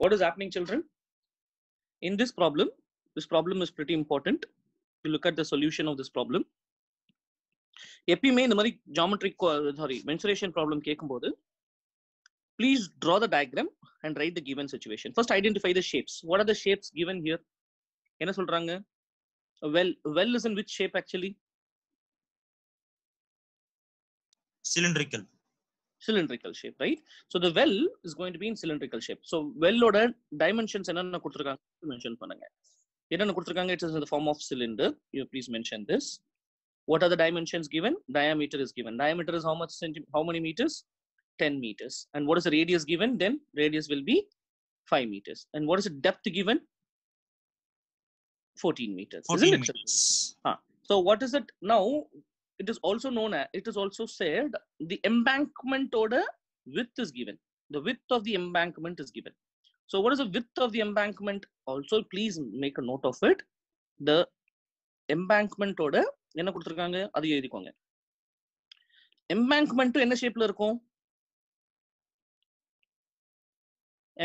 What is happening, children? In this problem is pretty important. You look at the solution of this problem. எப்பயுமே இந்த மாதிரி geometric mensuration problem கேட்கும்போது please draw the diagram and write the given situation. First identify the shapes. What are the shapes given here? என்ன சொல்றாங்க? Well is in which shape actually? Cylindrical shape, right? So the well is going to be in cylindrical shape. So well oda dimensions enna kuduthirukanga mention பண்ணுங்க. என்னென்ன கொடுத்திருக்காங்க? It is in the form of cylinder. You please mention this. What are the dimensions given? Diameter is given. Diameter is how many meters? 10 meters. And what is the radius given? Then radius will be 5 meters. And what is the depth given? 14 meters. 14 meters. So what is it now? It is also known as, it is also said the embankment order width is given. The width of the embankment is given. So what is the width of the embankment? Also please make a note of it. The embankment order என்ன கொடுத்திருக்காங்க அது எழுதிக்கோங்க. embankment என்ன ஷேப்ல இருக்கும்?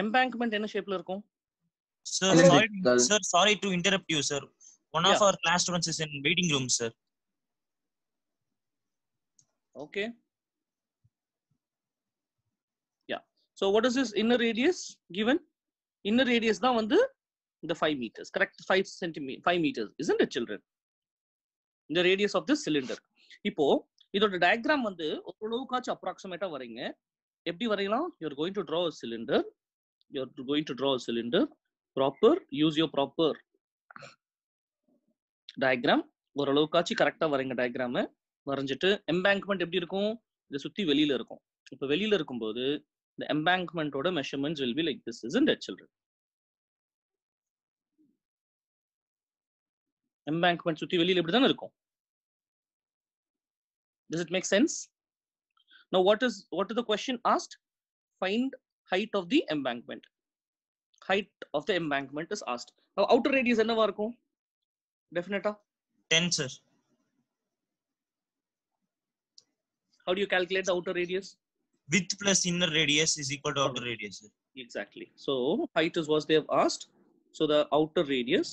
embankment என்ன ஷேப்ல இருக்கும்? Sir, sorry to interrupt you, sir. One of our class students is in waiting room, sir. Okay. Yeah. So what is this inner radius given? Inner radius தான் வந்து the 5 meters. Correct? 5 meters. Isn't it, children? The radius of this cylinder. இப்போ இதோட diagram வந்து ஓரளவுக்காச்சும் அப்ராக்சிமேட்டா வரீங்க. எப்படி வரையலாம்? You are going to draw a cylinder. You are going to draw a cylinder. Proper. Use your proper diagram. ஓரளவுக்காச்சும் கரெக்டா வரீங்க diagram. வரைஞ்சிட்டு எம்பேங்க்மெண்ட் எப்படி இருக்கும்? இதை சுத்தி வெளியில இருக்கும். இப்போ வெளியில இருக்கும்போது the embankment-ஓட measurements will be like this, isn't it, children? Embankment சுத்தி வெளியில இப்படி தானே இருக்கும். Does it make sense? Now what is the question asked? Find height of the embankment. Height of the embankment is asked. Now outer radius என்னவா இருக்கும்? Definite 10, sir. How do you calculate the outer radius? Width plus inner radius is equal to outer radius, sir. Exactly. So height is what they have asked. So the outer radius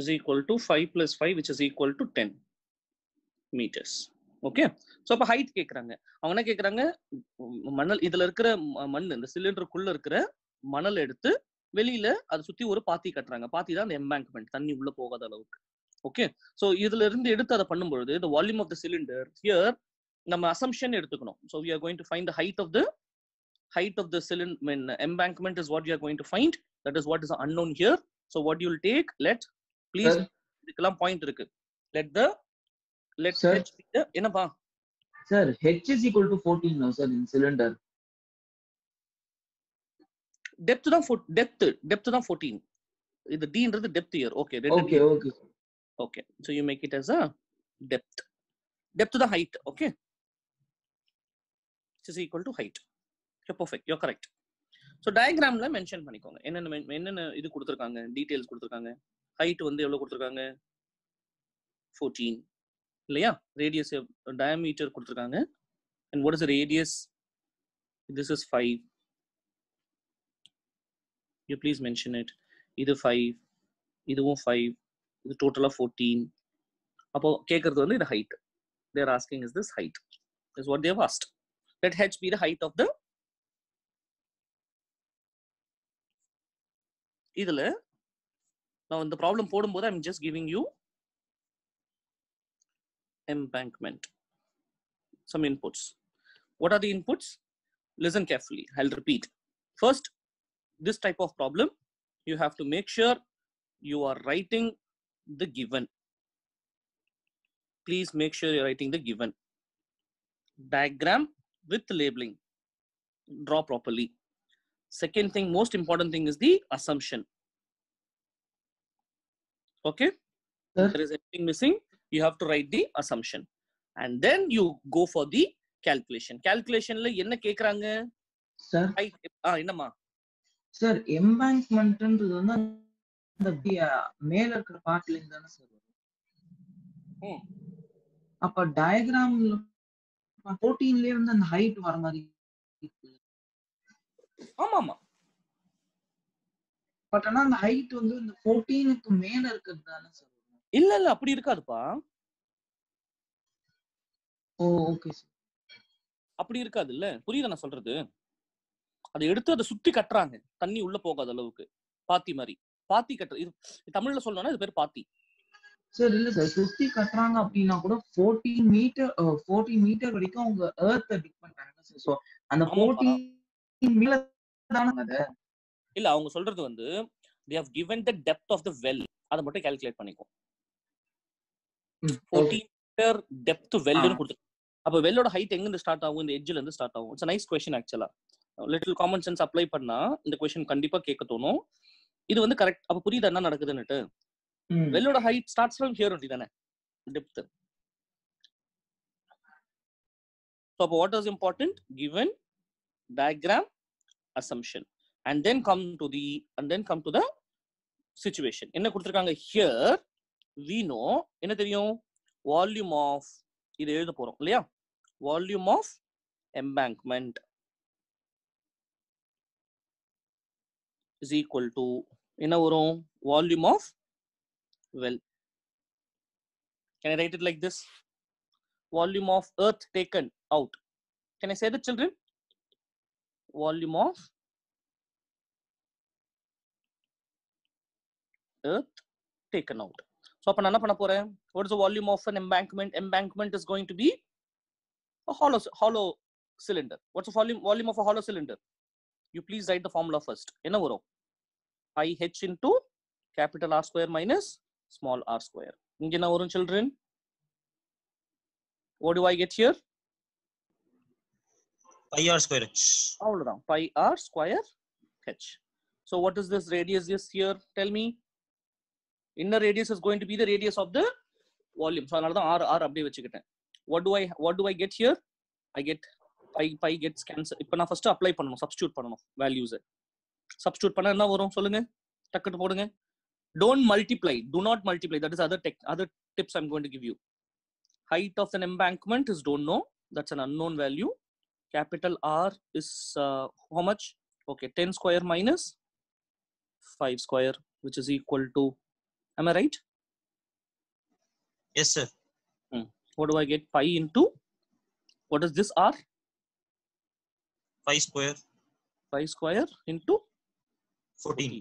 is equal to 5 plus 5, which is equal to 10 meters. Okay. So அப்ப height கேக்குறாங்க. அவங்க என்ன கேக்குறாங்க? மணல் இதுல இருக்கிற மண் இந்த சிலிண்டருக்குள்ள இருக்கிற மணல் எடுத்து வெளியில அதை சுத்தி ஒரு பாத்தி கட்டுறாங்க. பாத்தி தான் அந்த எம்பேங்க்மெண்ட், தண்ணி உள்ள போகாத அளவுக்கு. ஓகே. சோ இதுல இருந்து எடுத்து அதை பண்ணும்போது the volume of the cylinder here நம்ம assumption எடுத்துக்கணும். So we are going to find the height of the cylinder. Embankment is what we are going to find. That is what is unknown here. So what you will take, please இதுக்கெல்லாம் point இருக்கு. Let h be the என்னப்பா? Sir, h is equal to 14 now, sir, in cylinder. Depth தான் 14. இது d ன்றது depth here. Okay. Okay. So you make it as a depth. Depth the height. Okay. This is equal to height. You're perfect. You're correct. So diagram la mention பண்ணிக்கோங்க. என்னென்ன இது கொடுத்திருக்காங்க, details கொடுத்திருக்காங்க. Height வந்து எவ்வளவு கொடுத்திருக்காங்க? 14. இல்லையா? Radius diameter கொடுத்திருக்காங்க. And what is the radius? This is 5. You please mention it. இது 5. இதுவும் 5. இது total of 14. அப்போ கேக்குறது வந்து இது height. They are asking is this height. Is what they have asked. Let h be the height of the இதுல நான் இந்த ப்ராப்ளம் போடும்போது I'm just giving you embankment. Some inputs. What are the inputs? Listen carefully. I'll repeat. First, this type of problem, you have to make sure you are writing the given. Please make sure you're writing the given. Diagram with labeling. Draw properly. Second thing, most important thing is the assumption. Okay? If there is anything missing, you have to write the assumption. And then you go for the calculation. Calculation la enna கேக்குறாங்க? Sir. என்னம்மா? Sir, embankment ன்றது வந்து அந்த மேல இருக்கிற பார்ட்ல இருந்து தான சார் வரும். அப்ப டயகிராம்ல 14லயே வந்து அந்த ஹைட் வர மாதிரி இருக்கு. ஆமா ஆமா. பட் ஆனா அந்த ஹைட் வந்து இந்த 14க்கு மேல இருக்குது தானே சார்? இல்ல இல்ல அப்படி இருக்காதுப்பா. ஓ ஓகே சார். அப்படி இருக்காது இல்ல, புரியுதா நான் சொல்றது? அதை எடுத்து அதை சுத்தி கட்டுறாங்க தண்ணி உள்ள போகாத அளவுக்கு, பாத்தி மாதிரி. பாத்தி கட்டுறது இது தமிழ்ல சொல்லணும்னா இது பேர் பாத்தி. சார் இல்ல சார், சுத்தி கட்டுறாங்க அப்படின்னா கூட 14 மீட்டர் வரைக்கும் அவங்க எர்த் டிக் பண்றாங்க சார். சோ அந்த 14 மீட்டர் தான அது. இல்ல அவங்க சொல்றது வந்து they have given the depth of the well, அத மட்டும் கால்குலேட் பண்ணிக்கோ. 14 மீட்டர் டெப்த் வெல்னு கொடுத்து, அப்ப வெல்லோட ஹைட் எங்க இருந்து ஸ்டார்ட் ஆகும்? இந்த எட்ஜ்ல இருந்து ஸ்டார்ட் ஆகும். இட்ஸ் a nice question ஆக்சுவலா. லிட்டில் காமன் சென்ஸ் அப்ளை பண்ணா இந்த क्वेश्चन கண்டிப்பா கேட்க தோணும். இது வந்து கரெக்ட். அப்ப புரியுதா என்ன நடக்குதுன்னுட்டு? வெல்லோட height starts from here only தானே, depth. So what is important? Given diagram, assumption, and then come to the situation. என்ன கொடுத்திருக்காங்க? Here we know என்ன தெரியும்? Volume of, இது எழுத போறோம் இல்லையா? Volume of embankment is equal to என்ன வரும்? Volume of well. Can I write it like this? Volume of earth taken out. Can I say that, children? Volume of earth taken out. So அப்ப நான் என்ன பண்ண போறேன்? What is the volume of an embankment? Embankment is going to be a hollow cylinder. What's the volume of a hollow cylinder? You please write the formula first. என்ன வரும்? Pi h into capital R square minus small r square. இங்க என்ன வரும், children? What do I get here? Pi r square h. அவ்வளவுதான். Pi r square h. So what is this radius is here? Tell me. Inner radius is going to be the radius of the volume. So அதனால தான் r அப்படியே வச்சுக்கிட்டேன். What do I get here? I get pi gets cancel. இப்போ நான் first apply பண்ணணும், substitute பண்ணணும் values. Substitute பண்ணா என்ன வரும் சொல்லுங்க, டக்குன்னு போடுங்க. Don't multiply, do not multiply. That is other tips I'm going to give you. Height of an embankment is don't know, that's an unknown value. Capital R is how much? Okay, 10 square minus 5 square, which is equal to, am I right? Yes sir. What do I get? Pi into, what is this R? 5 square. 5 square into 14.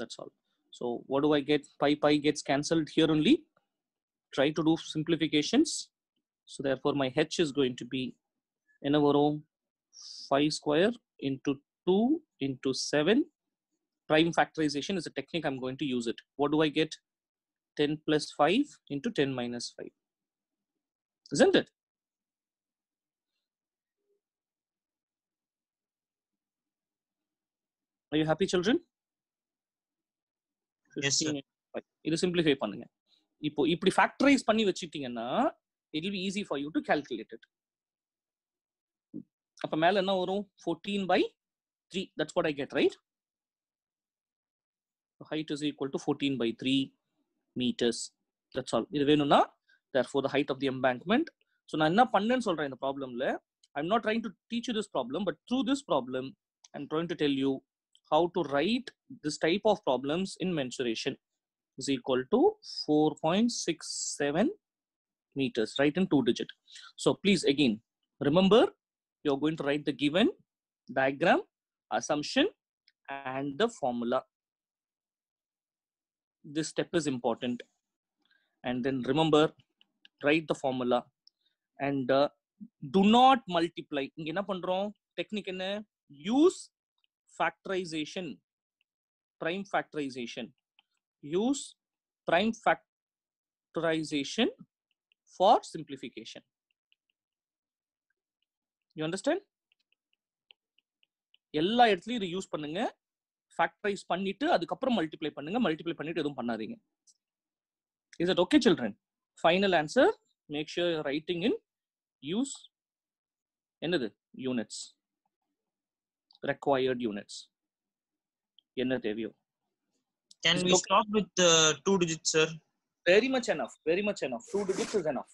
That's all. So what do I get? Pi gets cancelled here only. Try to do simplifications. So therefore my h is going to be என்ன வரும்? 5 square into 2 into 7. Prime factorization is a technique I'm going to use it. What do I get? 10 plus 5 into 10 minus 5. Isn't it? Are you happy, children? Yes sir. இது simplify பண்ணுங்க. இப்போ இப்படி factorize பண்ணி வச்சிட்டீங்கன்னா it will be easy for you to calculate it. அப்ப மேல என்ன வரும்? 14/3. That's what I get, right? The height is equal to 14/3 meters. That's all. இது வேணும்னா therefore the height of the embankment. So நான் என்ன பண்ணேன்னு சொல்றேன் இந்த ப்ராப்ளம்ல. I'm not trying to teach you this problem, but through this problem I'm trying to tell you how to write this type of problems in mensuration. Is equal to 4.67 meters, right, in 2 digit. So please again remember, you're going to write the given, diagram, assumption, and the formula. This step is important. And then remember, write the formula and do not multiply. இங்க என்ன பண்றோம்? Technique என்ன? use factorization, prime factorization. Use prime factorization for simplification. You understand? எல்லா இடத்துலயும் இது use பண்ணுங்க. Factorise பண்ணிட்டு அதுக்கப்புறம் மல்டிப்ளை பண்ணுங்க. மல்டிப்ளை பண்ணிட்டு எதுவும் பண்ணாதீங்க. Is it okay, children? Final answer. Make sure you're writing in use என்னது units, required units. என்ன தேவையோ. Can we stop with 2 digits, sir? Very much enough. Very much enough. 2 digits is enough.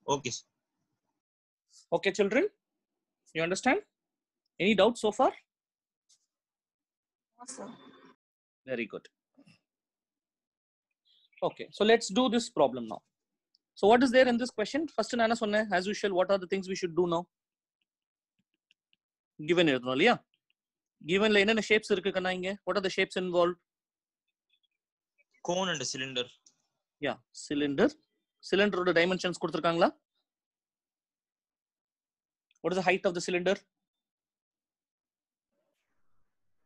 Okay. Okay, children, you understand? Any doubts so far? Yes, sir. Very good. Okay, so let's do this problem now. So what is there in this question? First, Nana sonne, as usual, what are the things we should do now? Given it, yeah. Given la enna shapes irukku kanna inge? What are the shapes involved? Cone and a cylinder. Yeah, cylinder. Cylinder oda dimensions kuduthirukangala? What is the height of the cylinder?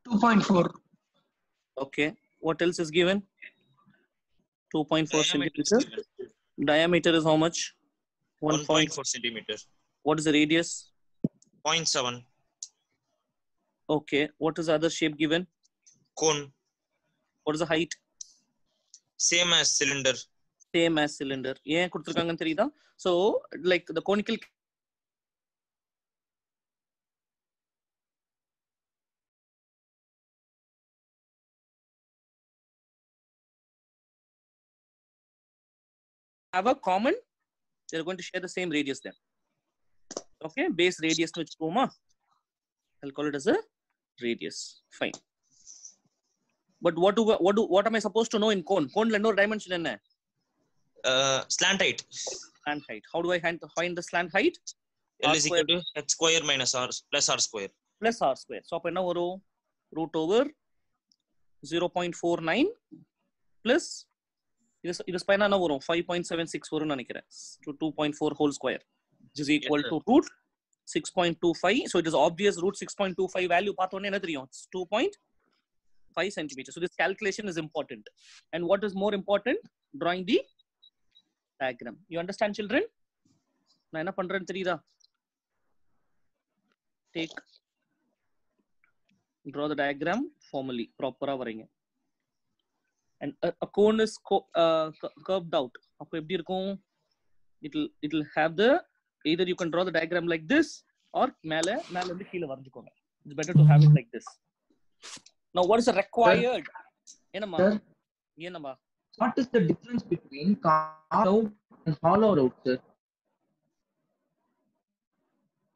2.4. Okay. What else is given? 2.4 Diameter is centimeter. given. Diameter is how much? 1.4 centimeter. What is the radius? 0.7. Okay. What is the other shape given? Cone. What is the height? Same as cylinder. Same as cylinder. ஏன் கொடுத்திருக்காங்கன்னு தெரியுதா? So like the conical have a common, they're going to share the same radius then. Okay, base radius to vechukoma. I'll call it as a radius. Fine. But what am I supposed to know in cone? Cone la no dimension enna? Slant height. Slant height. How do I find the slant height? L R is square equal to h square minus r plus r square. plus r square. So appo enna varum? Root over 0.49 plus இது ஸ்பைனா என்ன வரும்? 5.76 வரும்னு நினைக்கிறேன். to 2.4 whole square, which is equal to root 6.25. So it is obvious root 6.25 value பார்த்தோன்னே என்ன தெரியும்? It's 2.5 centimeters. So this calculation is important. And what is more important? Drawing the diagram. You understand, children? நான் என்ன பண்றேன்னு தெரியுதா? Take, draw the diagram formally, proper ah வரைங்க. And a cone is curved out. அப்போ எப்படி இருக்கும்? It'll have the, either you can draw the diagram like this or மேல இருந்து கீழ வரைஞ்சுக்கோங்க. It's better to have it like this. Now what is the required? என்னம்மா? என்னம்மா? What is the difference between carved out and hollowed out, sir?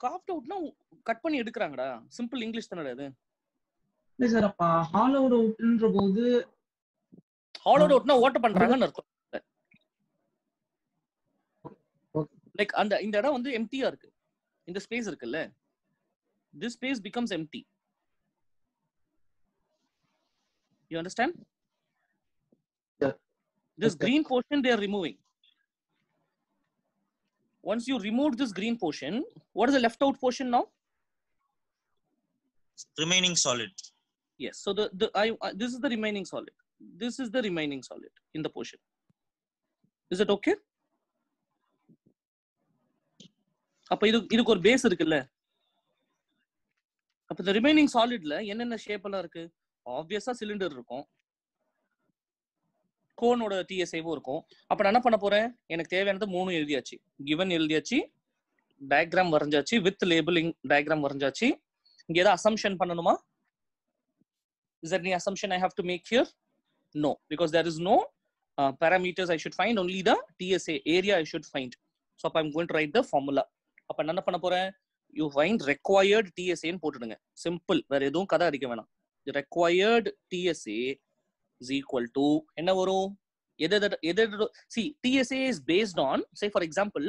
Carved out னா cut பண்ணி எடுக்கறாங்கடா. Simple English தானடா இது. இல்ல சார், அப்ப hollowed outன்ற போது hollowed out னா ஓட்ட பண்றாங்கன்னு அர்த்தம். லைக் அந்த இந்த இடம் வந்து எம்டியா இருக்கு. இந்த ஸ்பேஸ் இருக்குல்ல, this space becomes empty. You understand? Yeah. This Okay. green portion they are removing. Once you remove this green portion, what is the left out portion now? Remaining solid. Yes. So this is the remaining solid. This is the remaining solid in the portion. Is it okay? அப்ப இதுக்கு ஒரு base இருக்குல்ல. அப்ப the remaining solidல என்னென்ன shape எல்லாம் இருக்கு? ஆப்வியஸா cylinder இருக்கும், கோனோட TSAவும் இருக்கும். அப்ப நான் என்ன பண்ண போறேன்? எனக்கு தேவையானது 3 எழுதியாச்சு. given எழுதியாச்சு, டயக்ராம் வரைஞ்சாச்சு, வித் லேபிளிங் டயக்ராம் வரைஞ்சாச்சு. இங்க ஏதாவது அசம்ப்ஷன் பண்ணணுமா? Is there any assumption I have to make here? No, because there is no parameters I should find, only the TSA area I should find. So I'm going to write the formula. அப்ப என்ன பண்ண போறேன்? You find required TSA ன்னு போட்டுடுங்க. Simple, வேற எதுவும் கதை அடிக்க வேணாம். required TSA is equal to என்ன வரும்? See, TSA is based on, say for example,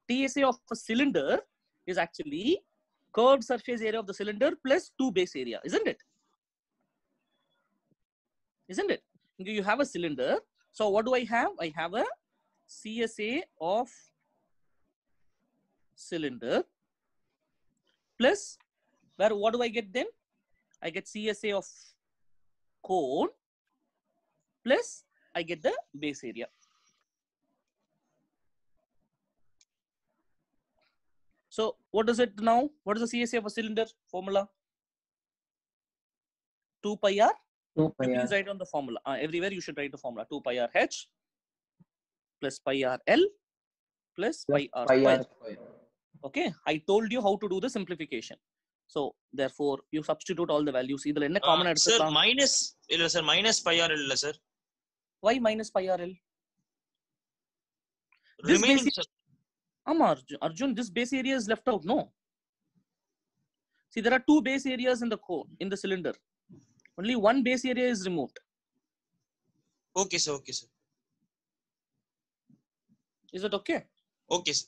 TSA of a cylinder is actually curved surface area of the cylinder plus 2 base area, isn't it? Isn't it? You have a cylinder. So what do I have? I have a CSA of cylinder plus, where what do I get then? I get CSA of cone plus I get the base area. So what is it now? What is the CSA of a cylinder formula? 2 pi r. Please write on the formula. Everywhere you should write the formula. 2 pi r h plus pi r l plus pi r square. Okay, I told you how to do the simplification. So therefore you substitute all the values. Idhula enna common Sir, minus illa sir, minus pi r illa sir. Why minus pi r l? Remaining sir. Ama Arjun, this base area is left out, no? See, there are 2 base areas in the core, in the cylinder. Only one base area is removed. Okay, sir. Okay, sir. Is that okay? Okay, sir.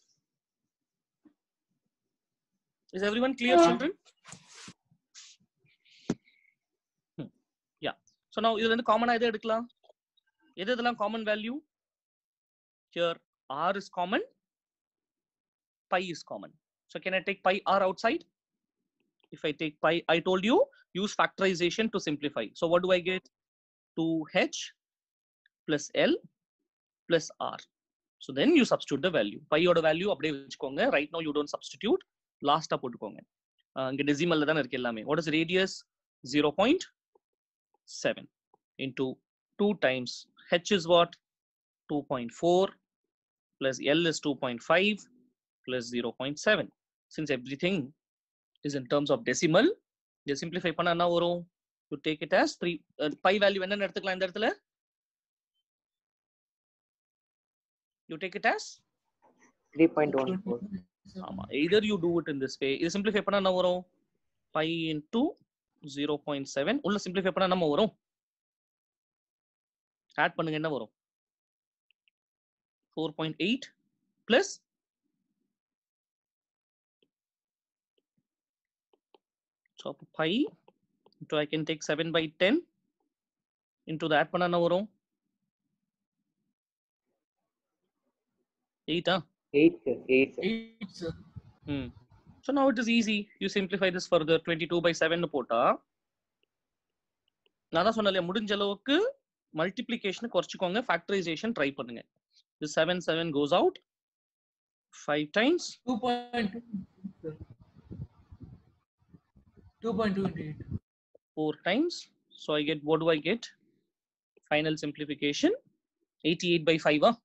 Is everyone clear, children? Yeah. So now, this is common idea. This is common value. Here, R is common. Pi is common. So can I take pi R outside? If I take pi, I told you, use factorization to simplify. So what do I get? 2h plus L plus R. So then you substitute the value. Pi oda value அப்படியே வெச்சுக்கோங்க. Right now you don't substitute. Last போட்டுக்கோங்க. இங்க decimal தான இருக்கு எல்லாமே. What is radius? 0.7 into 2 times h is what? 2.4 plus L is 2.5 plus 0.7. Since everything is in terms of decimal, you simplify பண்ணா என்ன வரும்? You take it as 3. Pi value என்ன எடுத்துக்கலாம் இந்த இடத்துல? You take it as 3.14. Either you do it in this way. இது simplify பண்ணா என்ன வரும்? Pi into 0.7. உள்ள simplify பண்ணா என்ன வரும்? Add பண்ணுங்க என்ன வரும்? 4.8 plus so pi into I can take 7 by 10 into that பண்ணா என்ன வரும்? 8 sir. So now it is easy. You simplify this further. 22 by 7 போட்டா நான் தான் சொன்னேன் முடிஞ்ச அளவுக்கு multiplication குறைச்சுக்கோங்க, factorization try பண்ணுங்க. This 7 goes out 5 times 2.2. 2.2 into 8. 4 times. So I get, what do I get? Final simplification 88 by 5.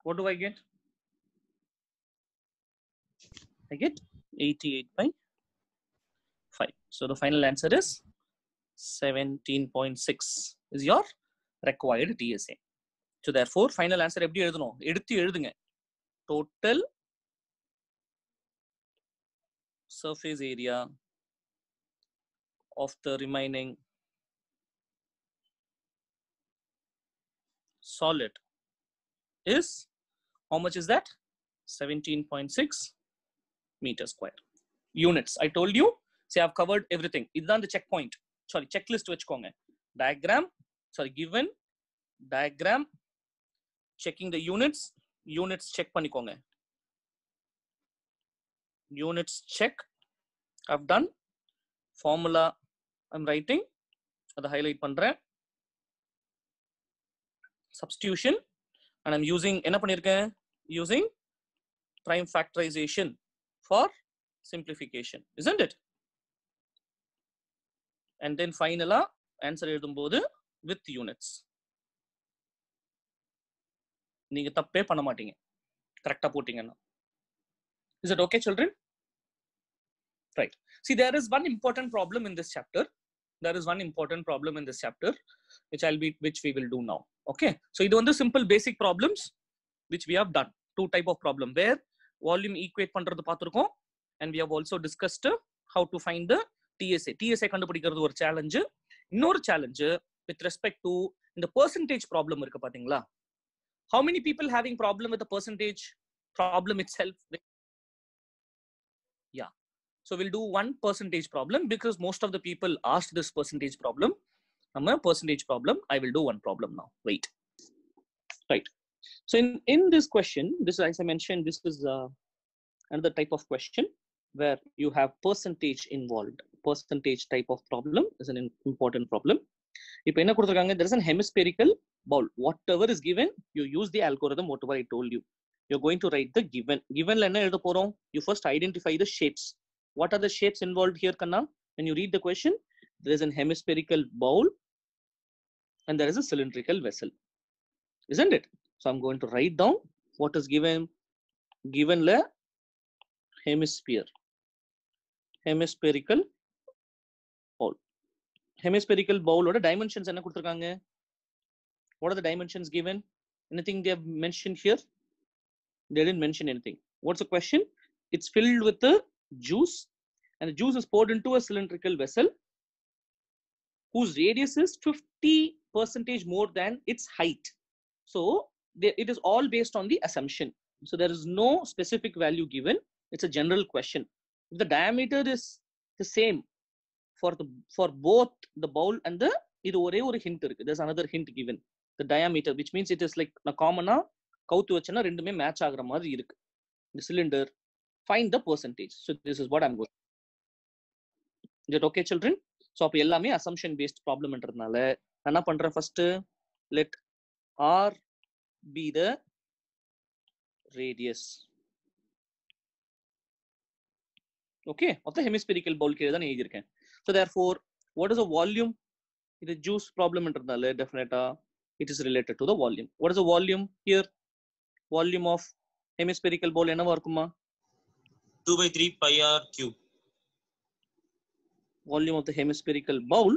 What do I get? I get 88 by 5. So the final answer is 17.6 is your required TSA. So therefore, final answer எப்படி எழுதணும்? எடுத்து எழுதுங்க. Total surface area of the remaining solid is, how much is that? 17.6 meters square. Units. I told you, see, I've covered everything. இதுதான் the checkpoint. Sorry, checklist வச்சுக்கோங்க. Diagram, sorry, given, diagram, checking the units, units check பண்ணிக்கோங்க. Units check, I've done. Formula, I'm writing. அதை highlight பண்றேன். Substitution, and I'm using, என்ன பண்ணிருக்கேன்? Using prime factorization for simplification, isn't it? And then finally, answer எழுதும்போது with units. நீங்க தப்பே பண்ண மாட்டீங்க கரெக்டா போட்டீங்கன்னா. Is it okay, children? Right. See, there is one important problem in this chapter. There is one important problem in this chapter, which we will do now. Okay. So, இது வந்து simple basic problems which we have done. 2 type of problem where volume equate பண்றது பார்த்திருக்கோம், and we have also discussed how to find the TSA. TSA கண்டுபிடிக்கிறது ஒரு challenge. இன்னொரு challenge with respect to இந்த percentage problem இருக்கு பாத்தீங்களா? How many people having problem with the percentage problem itself? Yeah. So we'll do one percentage problem because most of the people asked this percentage problem. I'm a percentage problem. I will do one problem now. Wait. Right. So in this question, this, as I mentioned, this is another type of question where you have percentage involved. Percentage type of problem is an important problem. If there is an hemispherical bowl. Whatever is given, you use the algorithm, whatever I told you. You're going to write the given. Given, you first identify the shapes. What are the shapes involved here, Kanna? When you read the question, there is an hemispherical bowl and there is a cylindrical vessel. Isn't it? So I'm going to write down what is given. Given the hemisphere. Hemispherical bowl. Hemispherical bowl oda dimensions enna kuduthirukanga? What are the dimensions given? Anything they have mentioned here? They didn't mention anything. What's the question? It's filled with the juice, and the juice is poured into a cylindrical vessel whose radius is 50% more than its height. So it is all based on the assumption. So there is no specific value given. It's a general question. If the diameter is the same for both the bowl and the இது ஒரே ஒரு hint இருக்கு. There's another hint given. The diameter, which means it is like நான் காமனா கவுத்து வச்சேன்னா ரெண்டுமே match ஆகுற மாதிரி இருக்கு. The cylinder, find the percentage. So this is what I'm going. Is it okay, children? So அப்ப எல்லாமே assumption based problemன்றதுனால நான் என்ன பண்றேன்? First let R be the radius, okay, of the hemispherical bowl கீழ தான் எழுதியிருக்கேன். So therefore what is the volume? இது juice problemன்றதுனால definitely it is related to the volume. What is the volume here? Volume of hemispherical bowl என்னவா இருக்குமா? 2/3 pi r cube. Volume of the hemispherical bowl,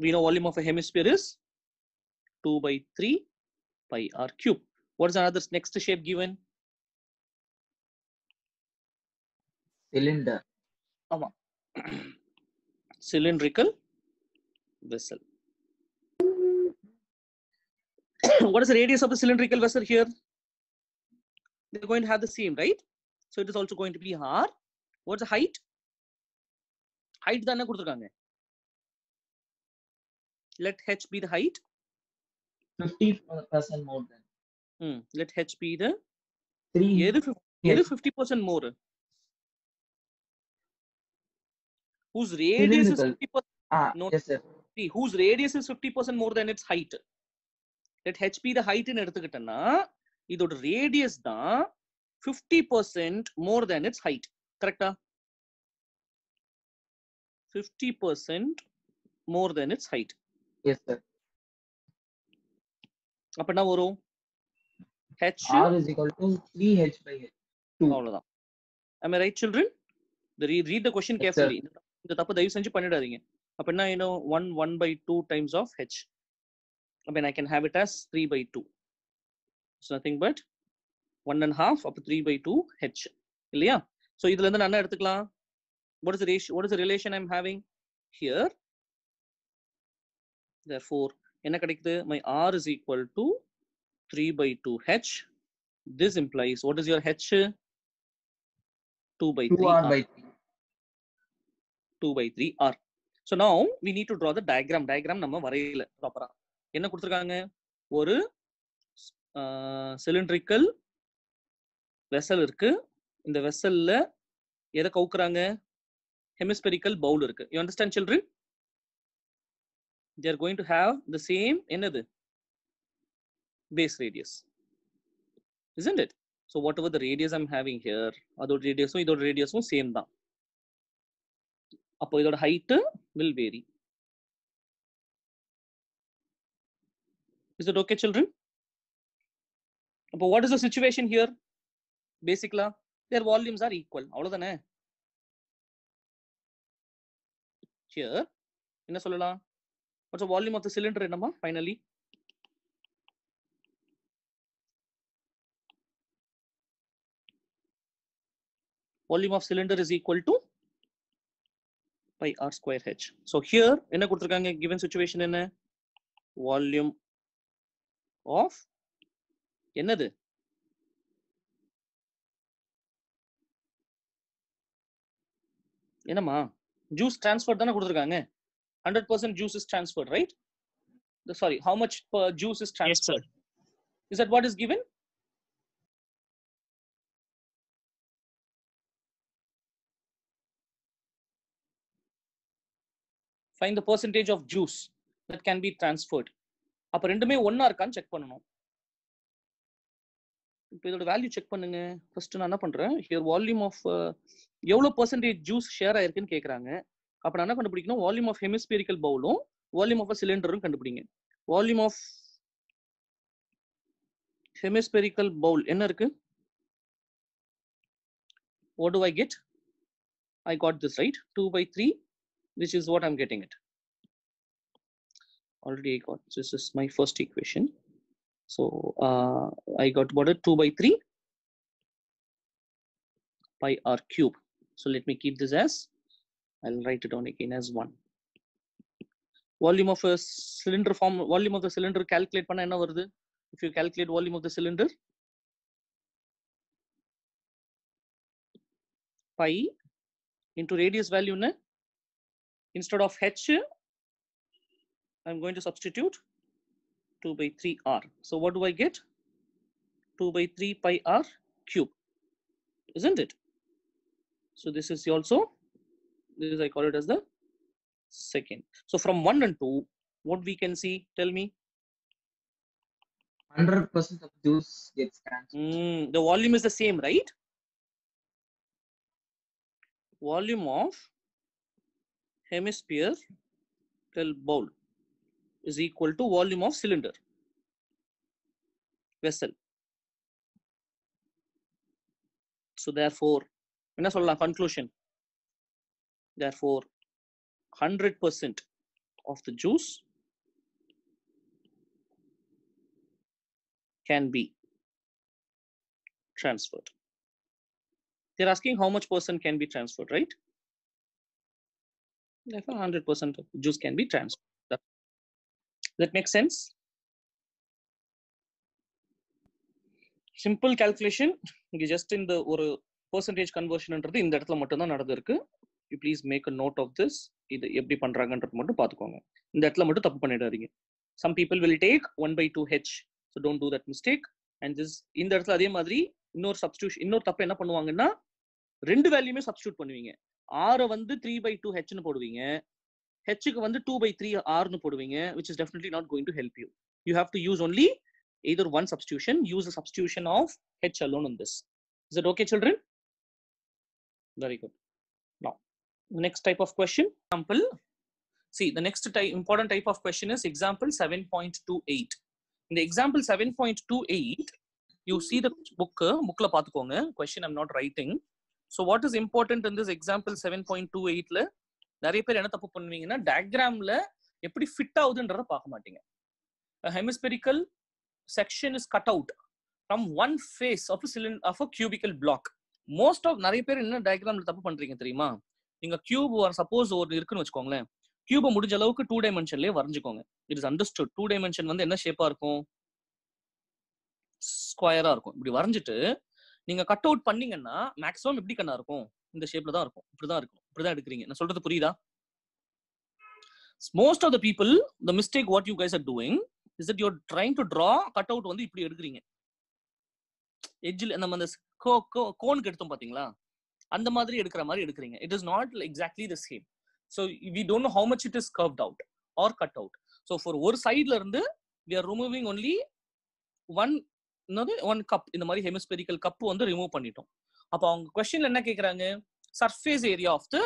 we know volume of a hemisphere is 2/3 pi r cube. What is another next shape given? Cylinder. Ama. Cylindrical vessel. What is the radius of the cylindrical vessel here? They're going to have the same, right? So it is also going to be r. What's the height? Height தானே கொடுத்திருக்காங்க. Let h be the height. 50% more than. Let h be the 3. எது 50% more? Whose radius is 50%? No, yes sir. See, whose radius is 50% more than its height. Let h be the height ன்னு எடுத்துக்கிட்டேன்னா இதோட radius தான் 50% more than its height. கரெக்டா? 50% more than its height. Yes sir. அப்ப என்ன வரும்? h R is equal to 3h by 2. அவ்வளவுதான். Am I right, children? Read the question Yes, carefully. இந்த தப்பு தயவு செஞ்சு பண்ணிடாதீங்க. அப்ப என்ன 1/2 times of h. I mean I can have it as 3/2. It's nothing but 1.5 up to 3/2 h. இல்லையா? So இதுல இருந்து நான் என்ன எடுத்துக்கலாம்? What is the ratio? What is the relation I'm having here? Therefore என்ன கிடைக்குது? My r is equal to 3/2 h. This implies what is your h? 2/3 2r by 3. 2/3 r. So now we need to draw the diagram. Diagram நம்ம வரையல ப்ராப்பரா. என்ன கொடுத்திருக்காங்க? ஒரு cylindrical vessel இருக்கு. இந்த வெசல்ல எதை கவுக்குறாங்க? hemispherical bowl இருக்கு. You understand, children? They are going to have the same என்னது? Base radius. Isn't it? So whatever the radius I'm having here, அதோட radiusம் இதோட radiusம் same தான். அப்போ இதோட height will vary. Is it okay, children? But what is the situation here? Basically, their volumes are equal. அவ்வளவுதானே? Here, என்ன சொல்லலாம்? What's the volume of the cylinder என்னமா? Finally, volume of cylinder is equal to pi r square h. So here, என்ன கொடுத்திருக்காங்க? Given situation என்ன? Volume of என்னது? என்னமா? Juice transfer தானே கொடுத்திருக்காங்க. 100% juice is transferred, right? Sorry, how much per juice is transferred? Yes, sir. Is that what is given? Find the percentage of juice that can be transferred. அப்ப ரெண்டுமே ஒண்ணா இருக்கான்னு check பண்ணணும். இப்போ இதோட வேல்யூ செக் பண்ணுங்க. ஃபர்ஸ்ட் நான் என்ன பண்றேன்? Here volume of எவ்வளவு percentage juice ஷேர் ஆயிருக்குன்னு கேக்குறாங்க. அப்ப நான் என்ன கண்டுபிடிக்கணும்? Volume of hemispherical bowlம் volume of a cylinderம் கண்டுபிடிங்க. Volume of hemispherical bowl என்ன இருக்கு? What do I get? I got this, right? 2/3, which is what I'm getting it. already I got, this is my first equation. So I got what, 2 by 3 pi r cube. So let me keep this as, I'll write it down again as 1. Volume of a cylinder form, volume of the cylinder calculate panna enna varudhu? If you calculate volume of the cylinder, pi into radius value na, instead of h I'm going to substitute 2 by 3 r. So what do I get? 2 by 3 pi r cube, isn't it? So this is also, this I call it as the second. So from 1 and 2, what we can see, tell me? 100% of juice gets transferred. The volume is the same, right? Volume of hemisphere till bowl is equal to volume of cylinder vessel. So therefore, enna solla conclusion? Therefore, 100% of the juice can be transferred. They're asking how much percent can be transferred, right? Therefore, 100% of juice can be transferred. That makes sense? Simple calculation. Just in the or percentage conversion ன்றது இந்த இடத்துல மட்டும் தான் நடந்திருக்கு. You please make a note of this. இது எப்படி பண்றாங்கன்றது மட்டும் பாத்துக்கோங்க. இந்த இடத்துல மட்டும் தப்பு பண்ணிடாதீங்க. Some people will take 1 by 2h. So don't do that mistake. And this இந்த இடத்துல அதே மாதிரி இன்னொரு சப்ஸ்டிடியூஷன், இன்னொரு தப்பு என்ன பண்ணுவாங்கன்னா, ரெண்டு வேல்யூமே சப்ஸ்டிடியூட் பண்ணுவீங்க. r வந்து 3 by 2h னு போடுவீங்க, h க்கு வந்து 2 by 3r னு போடுவீங்க, which is definitely not going to help you. You have to use only either one substitution. Use a substitution of h alone in this. Is it okay, children? Very good. Now, the next type of question, example. See, the next important type of question is example 7.28. In the example 7.28, you see the book la paathukonga. Question I'm not writing. So what is important in this example 7.28 la, நிறைய பேர் என்ன தப்பு பண்ணுவீங்கன்னா, டயக்ராம்ல எப்படி fit ஆகுதுன்றத பார்க்க மாட்டீங்க. A hemispherical section is cut out from one face of a cylinder of a cubical block. Most of நிறைய பேர் என்ன டயக்ராம்ல தப்பு பண்றீங்க தெரியுமா? நீங்க கியூப் சப்போஸ் ஒரு இருக்குன்னு வச்சுக்கோங்களேன், கியூபை முடிஞ்ச அளவுக்கு 2 டைமென்ஷன்லயே வரைஞ்சுக்கோங்க. It is understood. 2 டைமென்ஷன் வந்து என்ன ஷேப்பா இருக்கும்? ஸ்கொயரா இருக்கும். இப்படி வரைஞ்சிட்டு நீங்க கட் அவுட் பண்ணீங்கன்னா மேக்ஸிமம் எப்படி கண்ணா இருக்கும்? இந்த ஷேப்ல தான் இருக்கும். இப்படிதான் இருக்கும். இப்படிதான் எடுக்கிறீங்க. நான் சொல்றது புரியுதா? Most of the people, the mistake what you guys are doing is that you're trying to draw cut out வந்து இப்படி எடுக்கிறீங்க. எட்ஜ்ல நம்ம அந்த கோனுக்கு எடுத்தோம் பாத்தீங்களா, அந்த மாதிரி எடுக்கிற மாதிரி எடுக்கிறீங்க. It is not exactly the same. So we don't know how much it is curved out or cut out. So for ஒரு சைடுல இருந்து we are removing only one cup. இந்த மாதிரி hemispherical cup வந்து ரிமூவ் பண்ணிட்டோம். அப்ப அவங்க क्वेश्चनல என்ன கேக்குறாங்க? Surface area of the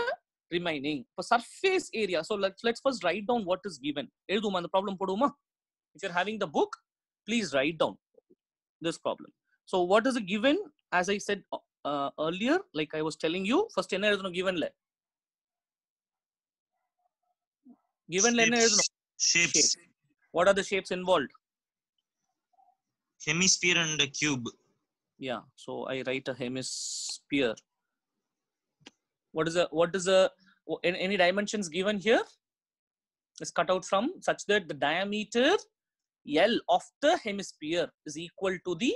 remaining. For surface area, so let's first write down what is given. எழுதுமா அந்த ப்ராப்ளம் போடுவோமா? If you're having the book, please write down this problem. So what is given? As I said earlier, like I was telling you, first என்ன எழுதணும் givenல? Givenல என்ன எழுதணும்? Shapes. What are the shapes involved? Hemisphere and a cube. Yeah, so I write a hemisphere. What is any dimensions given here? Is cut out from such that the diameter L of the hemisphere is equal to the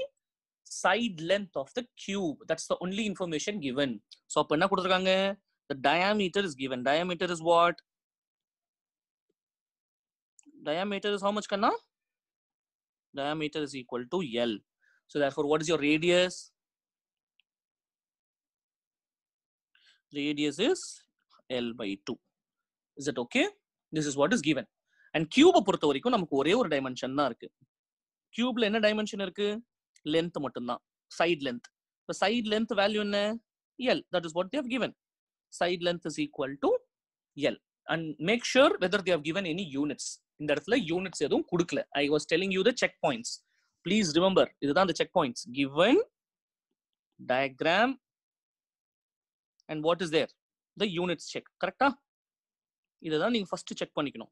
side length of the cube. That's the only information given. So appo enna kuduthirukanga? The diameter is given. Diameter is what? Diameter is how much kanna? Diameter is equal to L. So therefore, what is your radius? Radius is L by 2. Is it okay? This is what is given. And cube பொறுத்த வரைக்கும் நமக்கு ஒரே ஒரு dimension தான் இருக்கு. கியூப்ல என்ன dimension இருக்கு? Length மட்டும்தான், side length. The side length value என்ன? L. That is what they have given. Side length is equal to L. And make sure whether they have given any units. இந்த இடத்துல units எதுவும் கொடுக்கல. I was telling you the check points. Please remember, இதுதான் the check points. Given, diagram, and what is there? The units check. கரெக்டா? இதுதான் நீங்க first check பண்ணிக்கணும்.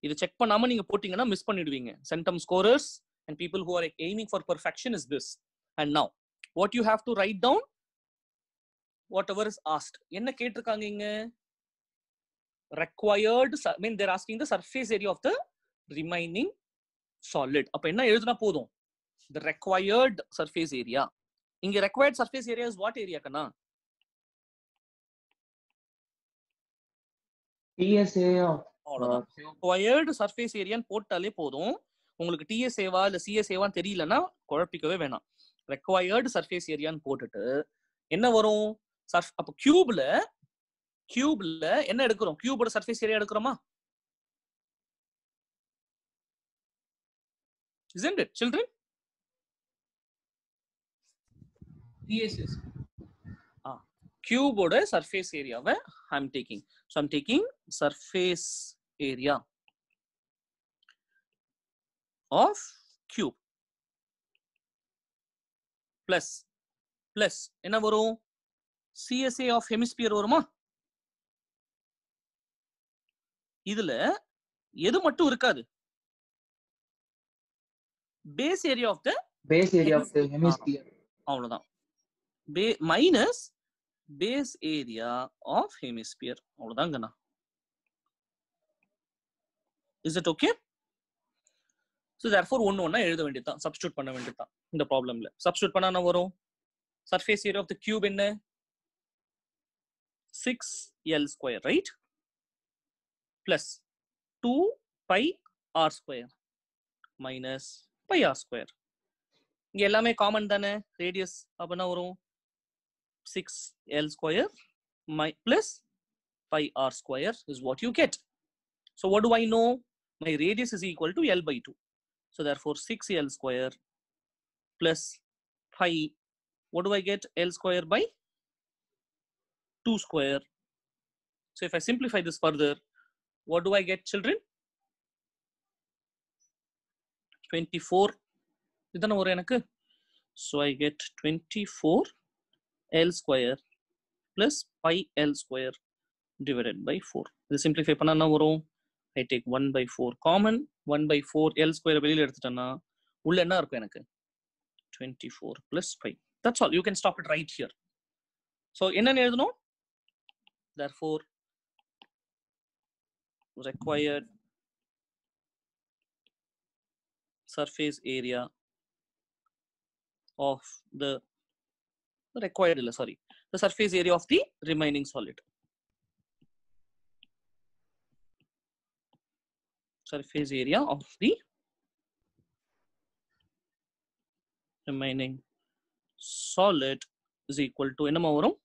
இது செக் பண்ணாம நீங்க போட்டீங்கன்னா மிஸ் பண்ணிடுவீங்க. Centum scorers and people who are aiming for perfection is this. And now what you have to write down whatever is asked. என்ன கேட்டிருக்காங்க இங்க? Required, I mean they're asking the surface area of the remaining solid. அப்ப என்ன எழுதுனா போதும்? The required surface area. இங்க required surface area is what area Kanna? PSA அவ்வளவுதான். required surface area போட்டாலே போதும். உங்களுக்கு TSA-வா இல்ல CSA-வா தெரியலன்னா குழப்பிக்கவே வேணாம். required surface area-ன்னு போட்டுட்டு என்ன வரும்? அப்ப கியூப்ல என்ன எடுக்கிறோம்? கியூபோட சர்ஃபேஸ் ஏரியா எடுக்கிறோமா? Isn't it, children? Yes, yes. Cube oda surface area where I'm taking. So I'm taking surface area of cube plus என்ன வரும்? CSA of hemisphere வருமா? இதுல எது மட்டும் இருக்காது? base area of the hemisphere. அவ்வளவுதான். minus base area of hemisphere. அவ்வளவுதாங்கண்ணா. Is it okay? So therefore ஒண்ணா எழுத வேண்டியதுதான், சப்ஸ்டிட்யூட் பண்ண வேண்டியதுதான் இந்த ப்ராப்ளம்ல. சப்ஸ்டிட்யூட் பண்ணா என்ன வரும்? surface area of the cube என்ன? 6L square, right? Plus 2 pi r square minus pi r square. இங்க எல்லாமே காமன் தானே? ரேடியஸ் அப்ப என்ன வரும்? 6L square plus pi r square is what you get. So what do I know? My radius is equal to L by 2. So therefore 6L square plus pi, what do I get? L square by 2 square. So if I simplify this further, what do I get, children? 24. இதன ஒரு எனக்கு. So I get 24 L square plus pi L square divided by 4. இது simplify பண்ணா என்ன வரும்? I take 1 by 4 common. 1 by 4 L square வெளியில எடுத்துட்டேன்னா உள்ள என்ன இருக்கும் எனக்கு? 24 plus pi. That's all. You can stop it right here. So என்னன்னு எழுதணும்? Therefore required surface area of the required, sorry, the surface area of the remaining solid. Surface area of the remaining solid is equal to என்னமா வரும்?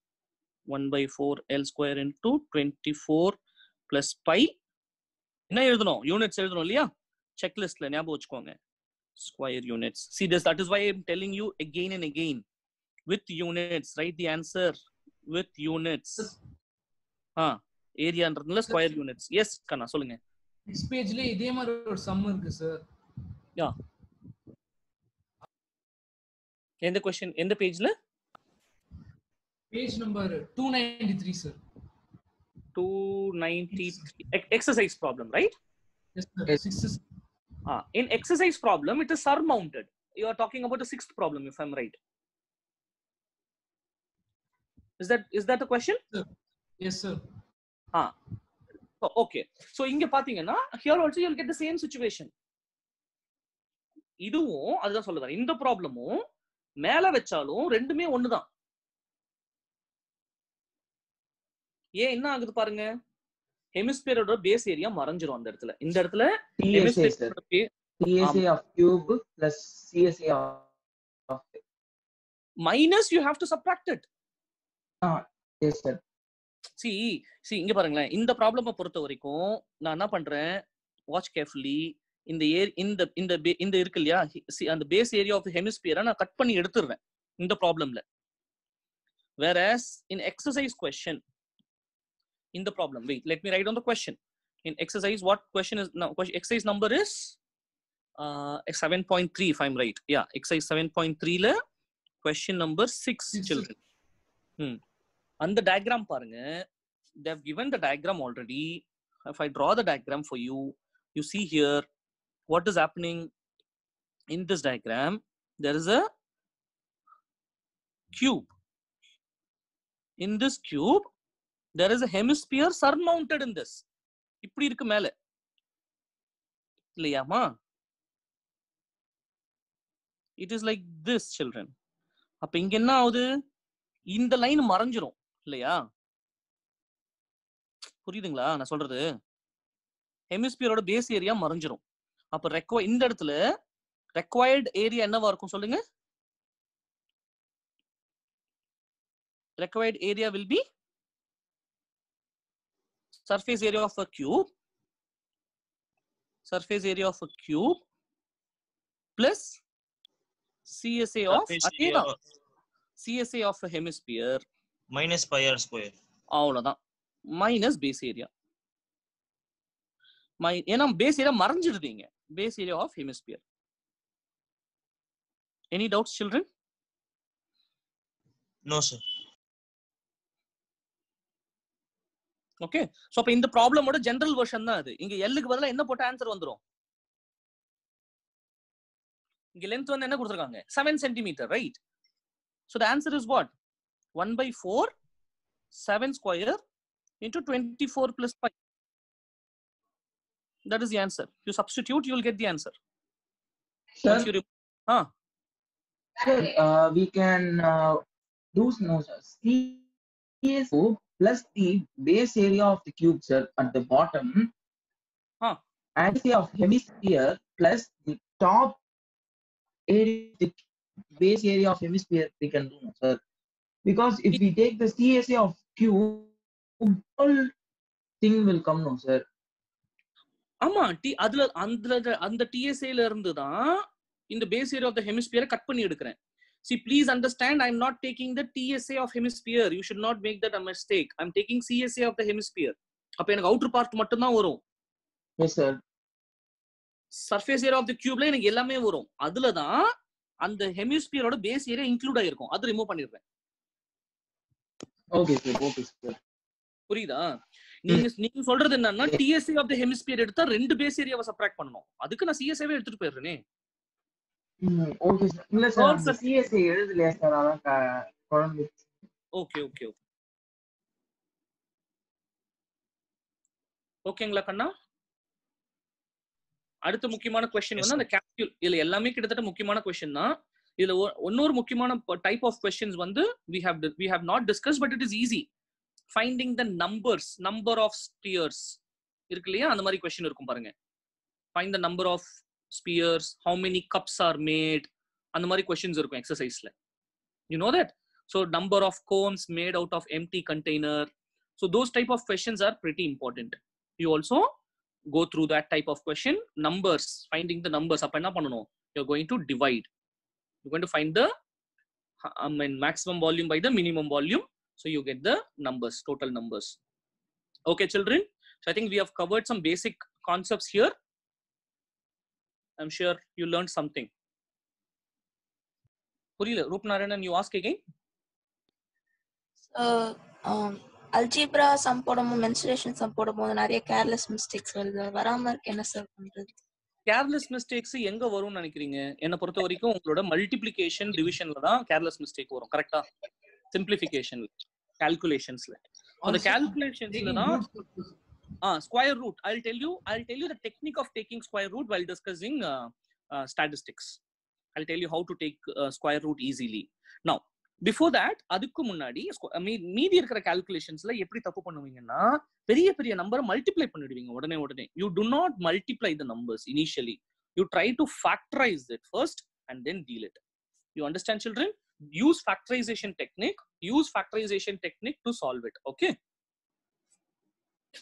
1 by 4 L square into 24 plus pi. என்ன எழுதணும்? Units எழுதணும் இல்லையா? செக்லிஸ்ட்ல ஞாபகம் வச்சுக்கோங்க. Square units. See this, that is why I'm telling you again and again. With units, write the answer with units. Area ன்றதுல square units. Yes, கண்ணா சொல்லுங்க. Next pageல இதே மாதிரி ஒரு சம் இருக்கு சார். Yeah. எந்த question? எந்த பேஜ்ல? Page number 293 sir. 293. Exercise problem, right? Yes sir. Yes. In exercise problem, it is surmounted. You are talking about the sixth problem, if I'm right. Is that the question? Sir. Yes sir. Okay. So இங்க பாத்தீங்கன்னா here also you'll get the same situation. இதுவும் அதுதான் சொல்லுறேன். இந்த ப்ராப்ளமும் மேல வச்சாலும் ரெண்டுமே ஒண்ணுதான். ஏன் என்ன ஆகுது பாருங்க? ஹெமிஸ்பியரோட பேஸ் ஏரியா மறைஞ்சிரும் அந்த இடத்துல. இந்த இடத்துல PSA of cube plus CSA of minus you have to subtract it. Yes sir. See இங்க பாருங்களேன். இந்த ப்ராப்ளமை பொறுத்த வரைக்கும் நான் என்ன பண்றேன்? Watch carefully. இந்த இருக்கு இல்லையா? அந்த பேஸ் ஏரியா ஆஃப் தி ஹெமிஸ்பியரை நான் கட் பண்ணி எடுத்துறேன் இந்த ப்ராப்ளம்ல. Whereas in exercise question, in the problem, wait, let me write down the question. In exercise, what question is now? Exercise number is 7.3 if I'm right. Yeah, exercise 7.3 la question number 6 children. And the diagram parunga, they have given the diagram already. If I draw the diagram for you, You see here, what is happening in this diagram? There is a cube. In this cube, there is a hemisphere surmounted in this. இப்படி இருக்கு மேல இல்லையாமா? It is like this, children. அப்ப இங்க என்ன ஆகுது? இந்த line மறைஞ்சிரும் இல்லையா? புரியுதுங்களா நான் சொல்றது? ஹெமிஸ்பியரோட பேஸ் ஏரியா மறைஞ்சிரும். அப்ப இந்த இடத்துல required ஏரியா என்னவா இருக்கும் சொல்லுங்க? Required area will be surface area of a cube. Surface area of a cube plus CSA of CSA of a hemisphere minus pi r square. அவ்வளவுதான். Minus base area. ஏன்னா base area மறைஞ்சிடுதீங்க. Base area of hemisphere. Any doubts, children? No, sir. Okay. So அப்ப இந்த ப்ராப்ளமோட general version தான் அது. இங்க L க்கு பதிலா என்ன போட்ட ஆன்சர் வந்துரும்? இங்க லென்த் வந்து என்ன கொடுத்திருக்காங்க? 7 cm, right? So the answer is what? 1/4 7 square into 24 plus 5. That is the answer. You substitute, you will get the answer. Sir, Sir, we can do no, sir. CSO plus the base area of the cube, sir, at the bottom. And area of hemisphere plus the top area, the base area of hemisphere, we can do, sir. Because if we take the CSA of cube, whole thing will come, no, sir. ஆமா, அதுல அந்த TSA ல இருந்து தான் இந்த base area of the ஹெமிஸ்பியரை cut பண்ணி எடுக்கிறேன். See, please understand, I am not taking the TSA of hemisphere. You should not make that a mistake. I am taking CSA of the hemisphere. அப்ப எனக்கு outer part மட்டும் தான் வரும். Yes, sir. Surface area of the கியூப்ல எனக்கு எல்லாமே வரும். அதுல தான் அந்த ஹெமிஸ்பியரோட பேஸ் ஏரியா இன்க்ளூட் ஆயிருக்கும். அது ரிமூவ் பண்ணிடுறேன். Okay, sir. Okay, sir. புரியுதா? நீங்க சொல்றது என்னன்னா TSA ஆஃப் தி ஹெமிஸ்பியர் எடுத்தா ரெண்டு பேஸ் ஏரியாவை சப்ட்ராக்ட் பண்ணனும். அதுக்கு நான் CSAவே எடுத்துட்டு போயிடுறேனே. Okay, sir. இல்ல சார், அந்த CSA எழுதலையா சார்? அதான் குழம்பு. ஓகே. ஓகேங்களா கண்ணா? அடுத்த முக்கியமான क्वेश्चन வந்து அந்த கேல்குல். இல்ல எல்லாமே கிட்டத்தட்ட முக்கியமான क्वेश्चन தான். இதுல இன்னொரு முக்கியமான டைப் ஆஃப் क्वेश्चंस வந்து we have not discussed, but it is easy. Finding the number of spheres இருக்கு இல்லையா? அந்த மாதிரி क्वेश्चन இருக்கும் பாருங்க. Find the number of spheres, how many cups are made, அந்த மாதிரி questions இருக்கும் எக்ஸசைஸ்ல. You know that? So number of cones made out of empty container. So those type of questions are pretty important. You also go through that type of question. Numbers, finding the numbers. அப்ப என்ன பண்ணணும்? You're going to divide. You're going to find the maximum volume by the minimum volume. So you get the numbers, total numbers. Okay, children. So I think we have covered some basic concepts here. I'm sure you learned something. Purila, Rupnarayanan, you ask again. Algebra sum போடும்போது mensuration sum போடும்போது நிறைய careless mistakes வருது. வராம இருக்க என்ன sir பண்றது? Careless mistakes எங்க வரும்னு நினைக்கிறீங்க? என்ன பொறுத்த வரைக்கும் உங்களோட multiplication divisionல தான் careless mistake வரும். கரெக்ட்டா? Simplification, calculations-ல. அந்த calculations-ல தான் square root. I'll tell you the technique of taking square root while discussing statistics. I'll tell you how to take square root easily. Now, before that, அதுக்கு முன்னாடி மீதி இருக்கிற calculationsல எப்படி தப்பு பண்ணுவீங்கன்னா பெரிய நம்பரை மல்டிப்ளை பண்ணிடுவீங்க உடனே. You do not multiply the numbers initially. You try to factorize it first and then deal it. You understand, children? Use factorization technique to solve it. Okay.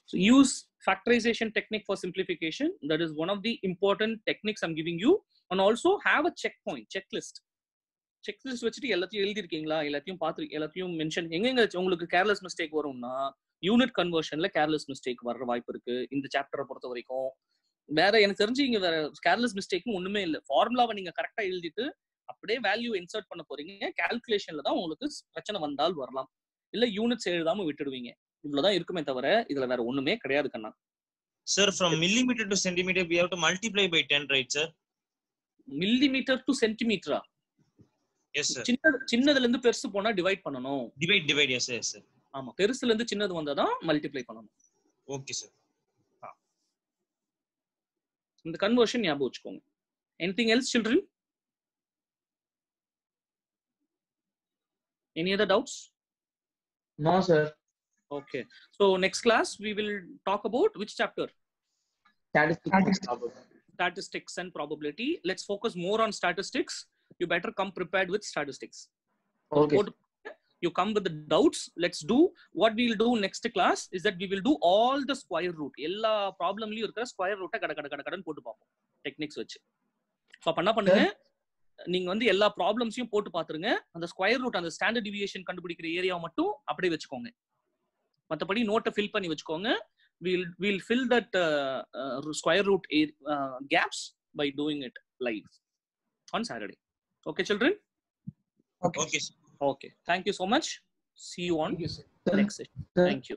So use factorization technique for simplification. That is one of the important techniques I'm giving you. And also have a checklist வச்சுட்டு எல்லாத்தையும் எழுதி இருக்கீங்களா, எல்லாத்தையும் பார்த்து எல்லாத்தையும் mention. எங்க உங்களுக்கு careless mistake வரும்னா யூனிட் கன்வர்ஷன்ல கேர்லெஸ் மிஸ்டேக் வர்ற வாய்ப்பு இருக்கு இந்த சாப்டரை பொறுத்த வரைக்கும். வேற எனக்கு தெரிஞ்சு இங்க வேற கேர்லெஸ் மிஸ்டேக்கும் ஒண்ணுமே இல்லை. ஃபார்முலாவை நீங்க கரெக்டா எழுதிட்டு அப்படியே வேல்யூ இன்சர்ட் பண்ண போறீங்க. கால்குலேஷன்ல தான் உங்களுக்கு பிரச்சனை வந்தால் வரலாம். இல்ல யூனிட்ஸ் எழுதாம விட்டுடுவீங்க. இவ்வளவுதான் இருக்குமே தவிர இதுல வேற ஒண்ணுமே கிடையாது கண்ணா. Sir, from millimeter to centimeter, we have to multiply by 10, right, sir? millimeter to centimeter. Yes, sir. சின்னதுல இருந்து பெருசு போனா டிவைட் பண்ணனும். Divide, yes, sir. ஆமா, பெருசுல இருந்து சின்னது வந்தாதான் மல்டிப்ளை பண்ணனும். Okay, sir. இந்த கன்வர்ஷன் ஞாபகம் வச்சுக்கோங்க. Anything else, children? Any other doubts? No, sir. Okay. So next class we will talk about which chapter? Statistics and probability. Let's focus more on statistics. You better come prepared with statistics. Okay. You come with the doubts. Let's do what we will do next class is that we will do all the square root. எல்லா ப்ராப்ளம்லயும் இருக்கிற square ரூட்டை கடன்னு போட்டு பார்ப்போம் techniques வச்சு. So அப்ப என்ன பண்ணுங்க, நீங்க வந்து எல்லா ப்ராப்ளம்ஸையும் போட்டு பாத்துருங்க. அந்த ஸ்கொயர் ரூட், அந்த ஸ்டாண்டர்ட் டிவியேஷன் கண்டுபிடிக்கிற ஏரியாவை மட்டும் அப்படியே வச்சுக்கோங்க. மற்றபடி நோட்டை ஃபில் பண்ணி வச்சுக்கோங்க. We'll fill that square root gaps by doing it live on Saturday. Okay, children? Okay, sir. Okay. Thank you so much. See you on Thank you, sir. next session. Thank you.